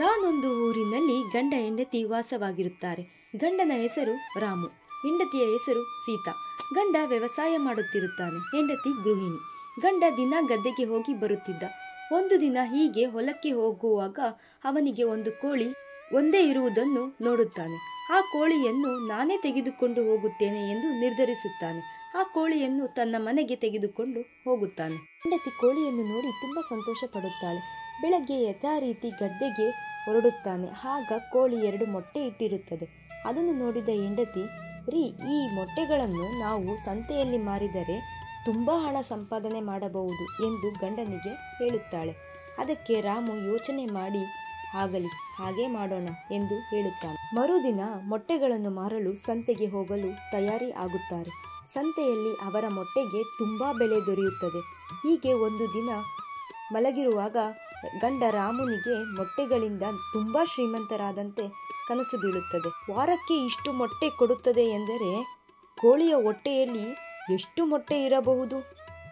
ಒಂದಾನೊಂದು ಊರಿನಲ್ಲಿ ಗಂಡ ಹೆಂಡತಿ ವಾಸವಾಗಿರುತ್ತಾರೆ. ಗಂಡನ ಹೆಸರು ರಾಮು, ಹೆಂಡತಿಯ ಹೆಸರು ಸೀತಾ. ಗಂಡ ವ್ಯವಸಾಯ ಮಾಡುತ್ತಿರುತ್ತಾನೆ, ಹೆಂಡತಿ ಗೃಹಿಣಿ. ಗಂಡ ದಿನ ಗದ್ದೆಗೆ ಹೋಗಿ ಬರುತ್ತಿದ್ದ. ಒಂದು ದಿನ ಹೀಗೆ ಹೊಲಕ್ಕೆ ಹೋಗುವಾಗ ಅವನಿಗೆ ಒಂದು ಕೋಳಿ ಒಂದೇ ಇರುವುದನ್ನು ನೋಡುತ್ತಾನೆ. ಆ ಕೋಳಿಯನ್ನು ನಾನೇ ತೆಗೆದುಕೊಂಡು ಹೋಗುತ್ತೇನೆ ಎಂದು ನಿರ್ಧರಿಸುತ್ತಾನೆ. ಆ ಕೋಳಿಯನ್ನು ತನ್ನ ಮನೆಗೆ ತೆಗೆದುಕೊಂಡು ಹೋಗುತ್ತಾನೆ. ಹೆಂಡತಿ ಕೋಳಿಯನ್ನು ನೋಡಿ ತುಂಬ ಸಂತೋಷ ಪಡುತ್ತಾಳೆ. ಬೆಳಗ್ಗೆ ಯಥಾ ರೀತಿ ಗದ್ದೆಗೆ ಹೊರಡುತ್ತಾನೆ. ಆಗ ಕೋಳಿ 2 ಮೊಟ್ಟೆ ಇಟ್ಟಿರುತ್ತದೆ. ಅದನ್ನು ನೋಡಿದ ಹೆಂಡತಿ, ಈ ಮೊಟ್ಟೆಗಳನ್ನು ನಾವು ಸಂತೆಯಲ್ಲಿ ಮಾರಿದರೆ ತುಂಬ ಹಣ ಸಂಪಾದನೆ ಮಾಡಬಹುದು ಎಂದು ಗಂಡನಿಗೆ ಹೇಳುತ್ತಾಳೆ. ಅದಕ್ಕೆ ರಾಮು ಯೋಚನೆ ಮಾಡಿ, ಆಗಲಿ ಹಾಗೆ ಮಾಡೋಣ ಎಂದು ಹೇಳುತ್ತಾನೆ. ಮರುದಿನ ಮೊಟ್ಟೆಗಳನ್ನು ಮಾರಲು ಸಂತೆಗೆ ಹೋಗಲು ತಯಾರಿ ಆಗುತ್ತಾರೆ. ಸಂತೆಯಲ್ಲಿ ಅವರ ಮೊಟ್ಟೆಗೆ ತುಂಬ ಬೆಲೆ ದೊರೆಯುತ್ತದೆ. ಹೀಗೆ ಒಂದು ದಿನ ಮಲಗಿರುವಾಗ ಗಂಡ ರಾಮುನಿಗೆ ಮೊಟ್ಟೆಗಳಿಂದ ತುಂಬ ಶ್ರೀಮಂತರಾದಂತೆ ಕನಸು ಬೀಳುತ್ತದೆ. ವಾರಕ್ಕೆ ಇಷ್ಟು ಮೊಟ್ಟೆ ಕೊಡುತ್ತದೆ ಎಂದರೆ ಕೋಳಿಯ ಹೊಟ್ಟೆಯಲ್ಲಿ ಎಷ್ಟು ಮೊಟ್ಟೆ ಇರಬಹುದು?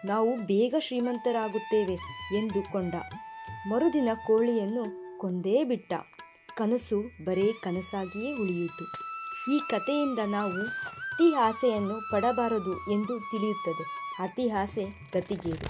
ನಾವು ಬೇಗ ಶ್ರೀಮಂತರಾಗುತ್ತೇವೆ ಎಂದುಕೊಂಡ. ಮರುದಿನ ಕೋಳಿಯನ್ನು ಕೊಂದೇ ಬಿಟ್ಟ. ಕನಸು ಬರೇ ಕನಸಾಗಿಯೇ ಉಳಿಯಿತು. ಈ ಕಥೆಯಿಂದ ನಾವು ಅತಿ ಆಸೆಯನ್ನು ಪಡಬಾರದು ಎಂದು ತಿಳಿಯುತ್ತದೆ. ಅತಿ ಆಸೆ ಗತಿಗೇಡು.